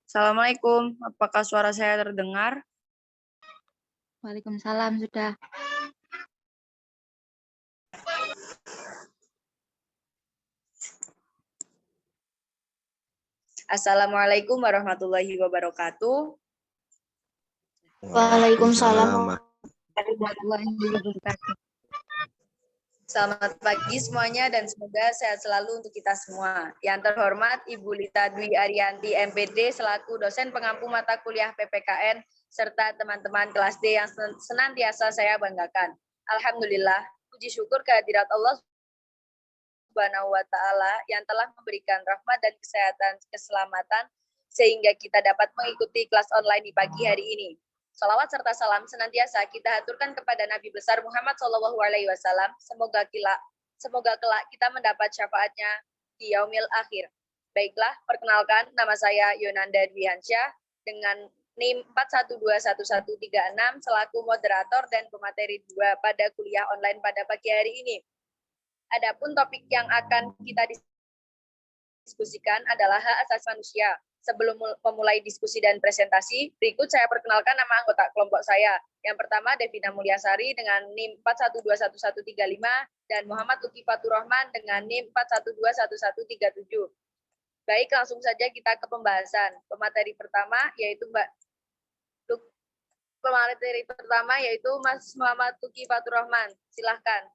Assalamualaikum, apakah suara saya terdengar? Waalaikumsalam sudah. Assalamualaikum warahmatullahi wabarakatuh. Waalaikumsalam warahmatullahi wabarakatuh. Selamat pagi semuanya dan semoga sehat selalu untuk kita semua. Yang terhormat Ibu Lita Dwi Ariyanti MPD selaku dosen pengampu mata kuliah PPKN serta teman-teman kelas D yang senantiasa saya banggakan. Alhamdulillah, puji syukur kehadirat Allah Subhanahu wa taala yang telah memberikan rahmat dan kesehatan, keselamatan sehingga kita dapat mengikuti kelas online di pagi hari ini. Salawat serta salam senantiasa kita haturkan kepada Nabi besar Muhammad SAW. Semoga kelak kita mendapat syafaatnya di yaumil akhir. Baiklah, perkenalkan nama saya Yonanda Dwiansyah dengan NIM 4121136 selaku moderator dan pemateri 2 pada kuliah online pada pagi hari ini. Adapun topik yang akan kita diskusikan adalah hak asasi manusia. Sebelum memulai diskusi dan presentasi, berikut saya perkenalkan nama anggota kelompok saya. Yang pertama, Devina Mulyasari dengan NIM 4121135 dan Muhammad Luki Faturrahman dengan NIM 4121137. Baik, langsung saja kita ke pembahasan. Pemateri pertama yaitu Mas Muhammad Luki Faturrahman. Silahkan.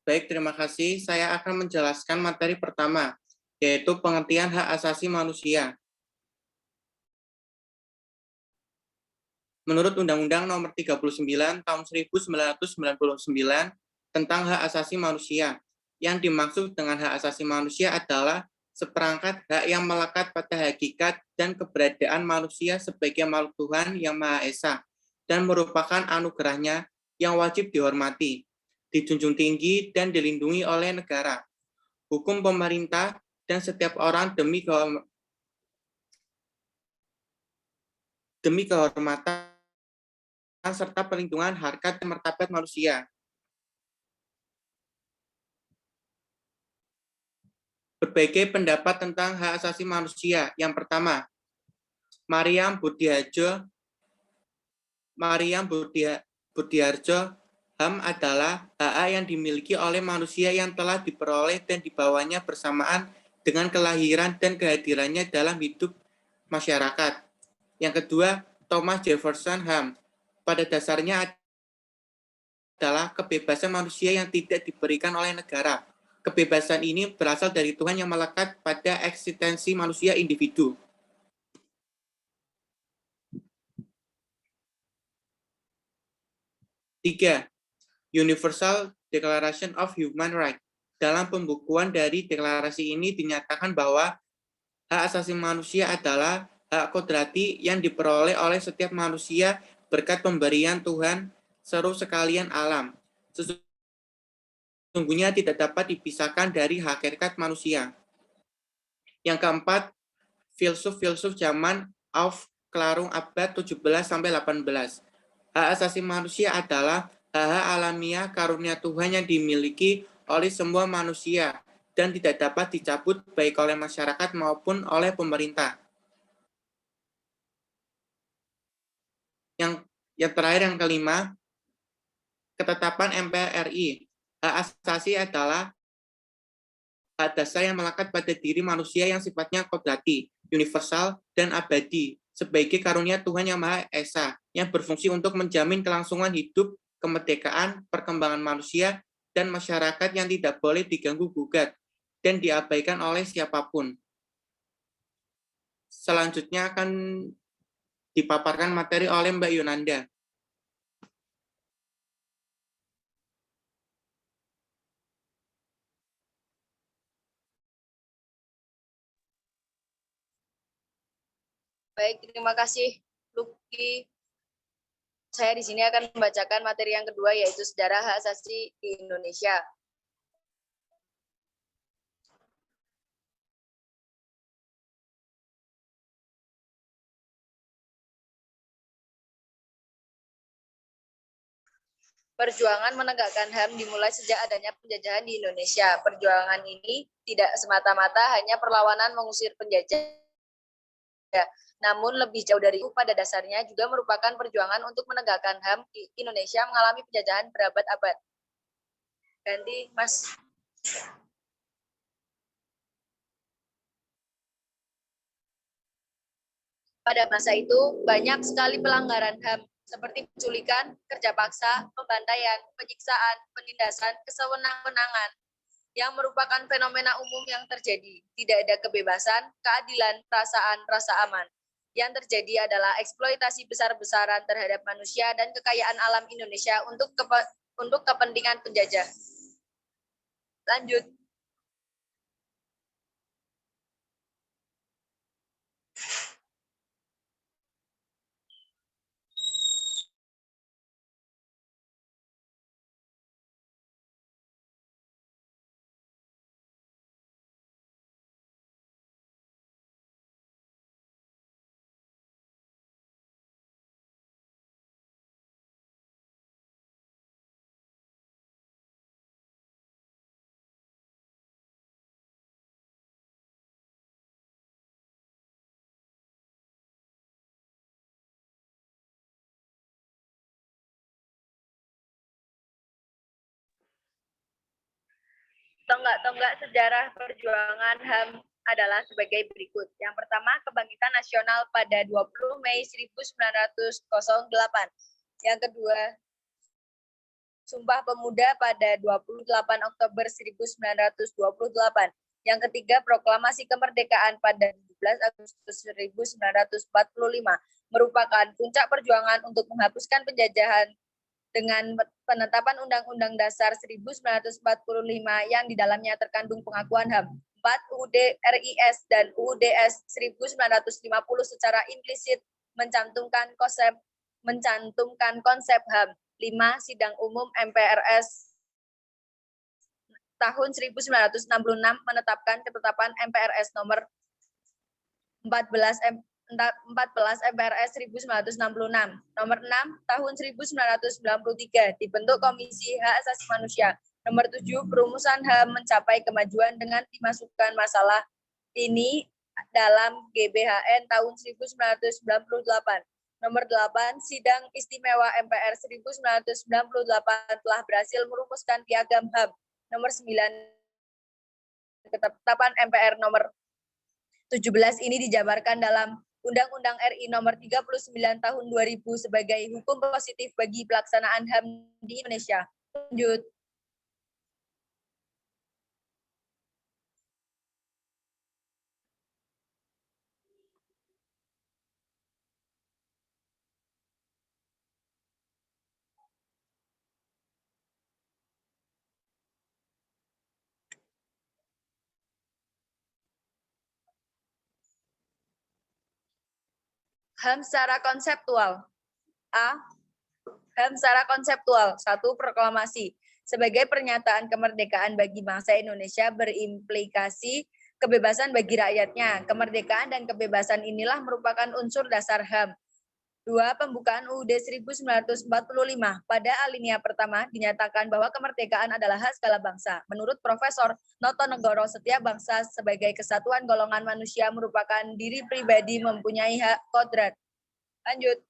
Baik, terima kasih. Saya akan menjelaskan materi pertama, yaitu pengertian hak asasi manusia. Menurut Undang-Undang Nomor 39 Tahun 1999 tentang hak asasi manusia, yang dimaksud dengan hak asasi manusia adalah seperangkat hak yang melekat pada hakikat dan keberadaan manusia sebagai makhluk Tuhan yang Maha Esa dan merupakan anugerahnya yang wajib dihormati, dijunjung tinggi dan dilindungi oleh negara, hukum pemerintah, dan setiap orang demi kehormatan serta perlindungan harkat dan martabat manusia. Berbagai pendapat tentang hak asasi manusia. Yang pertama, Mariam Budiarjo HAM adalah hak yang dimiliki oleh manusia yang telah diperoleh dan dibawanya bersamaan dengan kelahiran dan kehadirannya dalam hidup masyarakat. Yang kedua, Thomas Jefferson HAM. Pada dasarnya adalah kebebasan manusia yang tidak diberikan oleh negara. Kebebasan ini berasal dari Tuhan yang melekat pada eksistensi manusia individu. Tiga, Universal Declaration of Human Rights. Dalam pembukuan dari deklarasi ini dinyatakan bahwa hak asasi manusia adalah hak kodrati yang diperoleh oleh setiap manusia berkat pemberian Tuhan seru sekalian alam. Sesungguhnya tidak dapat dipisahkan dari hakikat manusia. Yang keempat, filsuf zaman Aufklärung abad 17-18. Hak asasi manusia adalah hak alamiah karunia Tuhan yang dimiliki oleh semua manusia dan tidak dapat dicabut baik oleh masyarakat maupun oleh pemerintah. Yang terakhir, yang kelima, ketetapan MPR RI. Hak asasi adalah hak dasar yang melekat pada diri manusia yang sifatnya kodrati, universal, dan abadi, sebagai karunia Tuhan yang Maha Esa, yang berfungsi untuk menjamin kelangsungan hidup, kemerdekaan, perkembangan manusia, dan masyarakat yang tidak boleh diganggu-gugat dan diabaikan oleh siapapun. Selanjutnya akan dipaparkan materi oleh Mbak Yonanda. Baik, terima kasih, Luki. Saya di sini akan membacakan materi yang kedua, yaitu sejarah hak asasi di Indonesia. Perjuangan menegakkan HAM dimulai sejak adanya penjajahan di Indonesia. Perjuangan ini tidak semata-mata hanya perlawanan mengusir penjajah, namun lebih jauh dari itu, pada dasarnya juga merupakan perjuangan untuk menegakkan HAM di Indonesia mengalami penjajahan berabad-abad. Ganti, Mas. Pada masa itu, banyak sekali pelanggaran HAM, seperti penculikan, kerja paksa, pembantaian, penyiksaan, penindasan, kesewenang-wenangan, yang merupakan fenomena umum yang terjadi. Tidak ada kebebasan, keadilan, perasaan, rasa aman. Yang terjadi adalah eksploitasi besar-besaran terhadap manusia dan kekayaan alam Indonesia untuk kepentingan penjajah. Lanjut. Tonggak-tonggak sejarah perjuangan HAM adalah sebagai berikut. Yang pertama, Kebangkitan Nasional pada 20 Mei 1908. Yang kedua, Sumpah Pemuda pada 28 Oktober 1928. Yang ketiga, Proklamasi Kemerdekaan pada 17 Agustus 1945 merupakan puncak perjuangan untuk menghapuskan penjajahan dengan penetapan Undang-Undang Dasar 1945 yang di dalamnya terkandung pengakuan HAM. 4. UUD RIS dan UUDS 1950 secara implisit mencantumkan konsep HAM. 5. Sidang Umum MPRS tahun 1966 menetapkan ketetapan MPRS nomor 14 MPRS 1966. Nomor 6 tahun 1993 dibentuk Komisi Hak Asasi Manusia. Nomor 7 perumusan HAM mencapai kemajuan dengan dimasukkan masalah ini dalam GBHN tahun 1998. Nomor 8, Sidang Istimewa MPR 1998 telah berhasil merumuskan piagam HAM. Nomor 9, ketetapan MPR nomor 17 ini dijabarkan dalam Undang-Undang RI nomor 39 tahun 2000 sebagai hukum positif bagi pelaksanaan HAM di Indonesia. Lanjut. HAM secara konseptual. A. HAM secara konseptual. 1. Proklamasi. Sebagai pernyataan kemerdekaan bagi bangsa Indonesia berimplikasi kebebasan bagi rakyatnya. Kemerdekaan dan kebebasan inilah merupakan unsur dasar HAM. 2. Pembukaan UUD 1945. Pada alinea pertama dinyatakan bahwa kemerdekaan adalah hak segala bangsa. Menurut Profesor Notonegoro, setiap bangsa sebagai kesatuan golongan manusia merupakan diri pribadi mempunyai hak kodrat. Lanjut.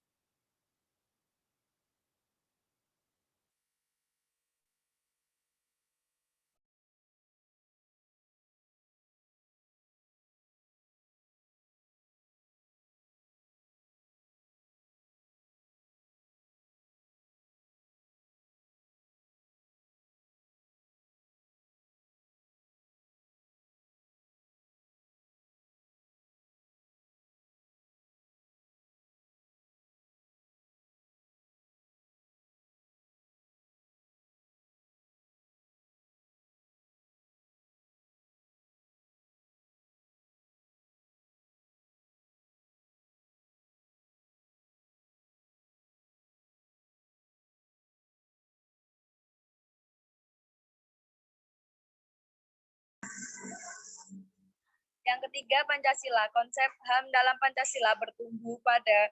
Yang ketiga, Pancasila. Konsep HAM dalam Pancasila bertumpu pada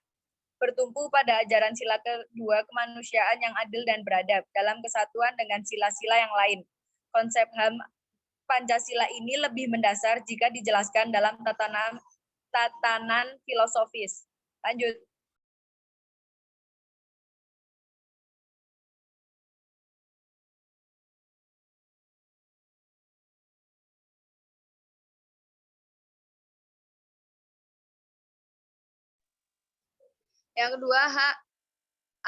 ajaran sila kedua kemanusiaan yang adil dan beradab dalam kesatuan dengan sila-sila yang lain. Konsep HAM Pancasila ini lebih mendasar jika dijelaskan dalam tatanan filosofis. Lanjut. Yang kedua, hak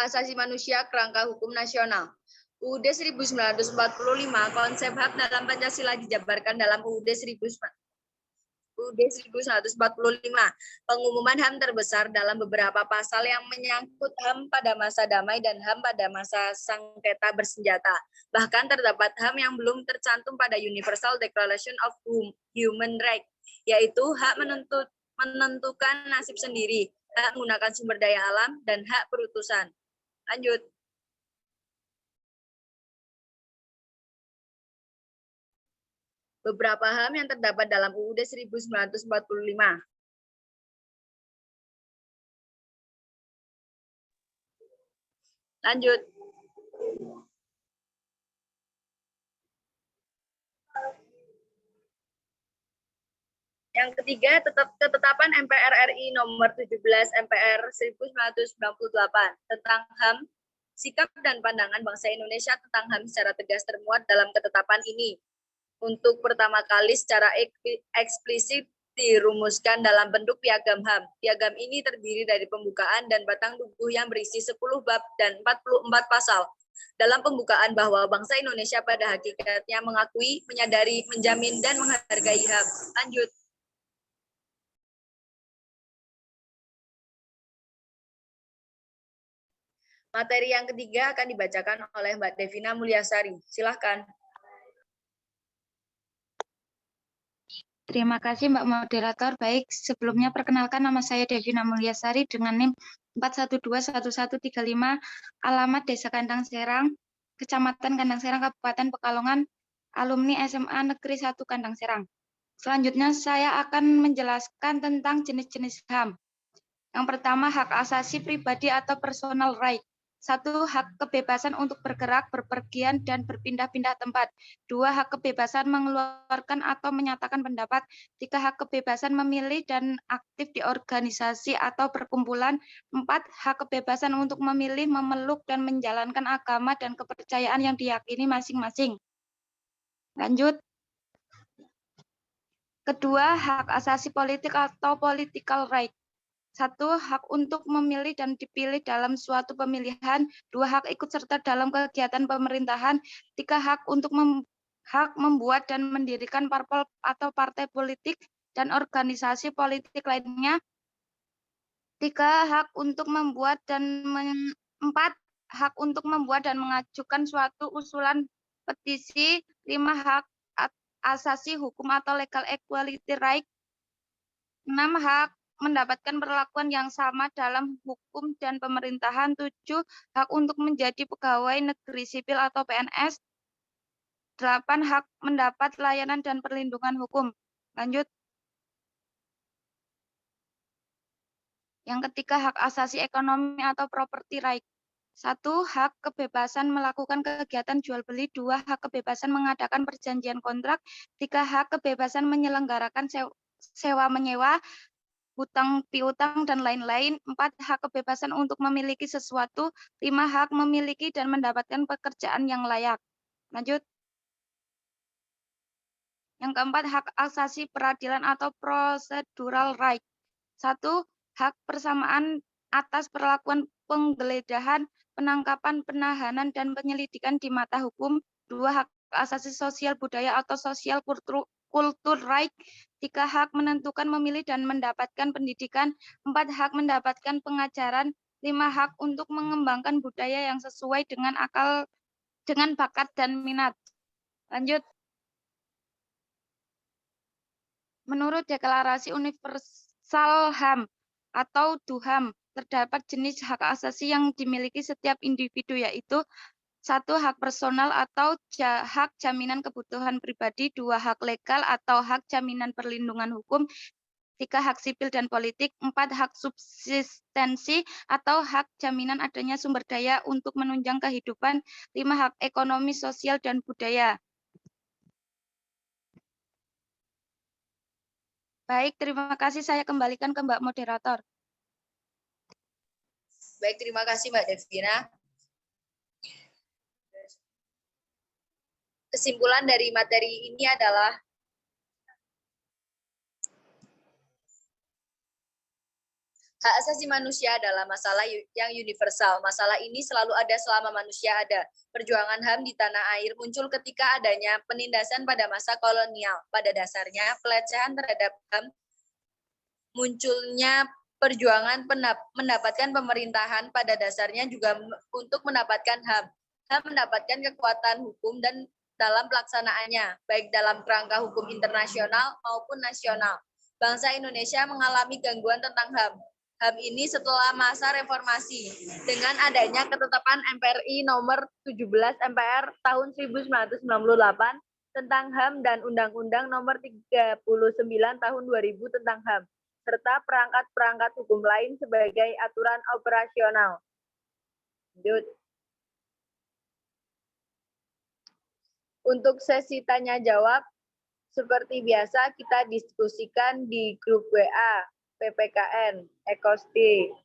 asasi manusia kerangka hukum nasional. UUD 1945, konsep hak dalam Pancasila dijabarkan dalam UUD 1945. Pengumuman HAM terbesar dalam beberapa pasal yang menyangkut HAM pada masa damai dan HAM pada masa sengketa bersenjata. Bahkan terdapat HAM yang belum tercantum pada Universal Declaration of Human Rights, yaitu hak menentukan nasib sendiri, hak menggunakan sumber daya alam, dan hak berutusan. Lanjut. Beberapa HAM yang terdapat dalam UUD 1945. Lanjut. Yang ketiga, ketetapan MPR RI nomor 17 MPR 1998 tentang HAM, sikap dan pandangan bangsa Indonesia tentang HAM secara tegas termuat dalam ketetapan ini. Untuk pertama kali secara eksplisit dirumuskan dalam bentuk piagam HAM. Piagam ini terdiri dari pembukaan dan batang tubuh yang berisi 10 bab dan 44 pasal. Dalam pembukaan bahwa bangsa Indonesia pada hakikatnya mengakui, menyadari, menjamin, dan menghargai HAM. Lanjut. Materi yang ketiga akan dibacakan oleh Mbak Devina Mulyasari. Silahkan. Terima kasih Mbak Moderator. Baik, sebelumnya perkenalkan nama saya Devina Mulyasari dengan NIM 4121135, alamat Desa Kandang Serang, Kecamatan Kandang Serang, Kabupaten Pekalongan, alumni SMA Negeri 1 Kandang Serang. Selanjutnya saya akan menjelaskan tentang jenis-jenis HAM. Yang pertama, hak asasi pribadi atau personal right. 1. Hak kebebasan untuk bergerak, berpergian, dan berpindah-pindah tempat. 2. Hak kebebasan mengeluarkan atau menyatakan pendapat. 3. Hak kebebasan memilih dan aktif di organisasi atau perkumpulan. 4. Hak kebebasan untuk memilih, memeluk, dan menjalankan agama dan kepercayaan yang diyakini masing-masing. Lanjut. Kedua, hak asasi politik atau political right. 1. Hak untuk memilih dan dipilih dalam suatu pemilihan. 2. Hak ikut serta dalam kegiatan pemerintahan. 3. Hak untuk hak membuat dan mendirikan parpol atau partai politik dan organisasi politik lainnya. 3. Hak untuk membuat dan 4. Hak untuk membuat dan mengajukan suatu usulan petisi. 5. Hak asasi hukum atau legal equality right. 6. Hak mendapatkan perlakuan yang sama dalam hukum dan pemerintahan. 7. Hak untuk menjadi pegawai negeri sipil atau PNS. 8. Hak mendapat layanan dan perlindungan hukum. Lanjut. Yang ketiga, hak asasi ekonomi atau property right. 1. Hak kebebasan melakukan kegiatan jual beli. 2. Hak kebebasan mengadakan perjanjian kontrak. 3. Hak kebebasan menyelenggarakan sewa menyewa, hutang piutang, dan lain-lain. 4. Hak kebebasan untuk memiliki sesuatu. 5. Hak memiliki dan mendapatkan pekerjaan yang layak. Lanjut. Yang keempat, hak asasi peradilan atau procedural right. 1. Hak persamaan atas perlakuan penggeledahan, penangkapan, penahanan, dan penyelidikan di mata hukum. 2. Hak asasi sosial budaya atau sosial kultur right. 3. Hak menentukan, memilih, dan mendapatkan pendidikan. 4. Hak mendapatkan pengajaran. 5. Hak untuk mengembangkan budaya yang sesuai dengan bakat dan minat. Lanjut. Menurut Deklarasi Universal HAM atau DUHAM, terdapat jenis hak asasi yang dimiliki setiap individu, yaitu 1. Hak personal atau hak jaminan kebutuhan pribadi. 2. Hak legal atau hak jaminan perlindungan hukum. 3. Hak sipil dan politik. 4. Hak subsistensi atau hak jaminan adanya sumber daya untuk menunjang kehidupan. 5. Hak ekonomi, sosial, dan budaya. Baik, terima kasih. Saya kembalikan ke Mbak Moderator. Baik, terima kasih Mbak Devina. Kesimpulan dari materi ini adalah hak asasi manusia adalah masalah yang universal. Masalah ini selalu ada selama manusia ada. Perjuangan HAM di tanah air muncul ketika adanya penindasan pada masa kolonial. Pada dasarnya, pelecehan terhadap HAM munculnya perjuangan mendapatkan pemerintahan pada dasarnya juga untuk mendapatkan HAM. HAM mendapatkan kekuatan hukum dan dalam pelaksanaannya, baik dalam kerangka hukum internasional maupun nasional. Bangsa Indonesia mengalami gangguan tentang HAM. HAM ini setelah masa reformasi dengan adanya ketetapan MPRI nomor 17 MPR tahun 1998 tentang HAM dan Undang-Undang nomor 39 tahun 2000 tentang HAM serta perangkat-perangkat hukum lain sebagai aturan operasional. Lanjut. Untuk sesi tanya jawab, seperti biasa kita diskusikan di grup WA PPKN Ekosti.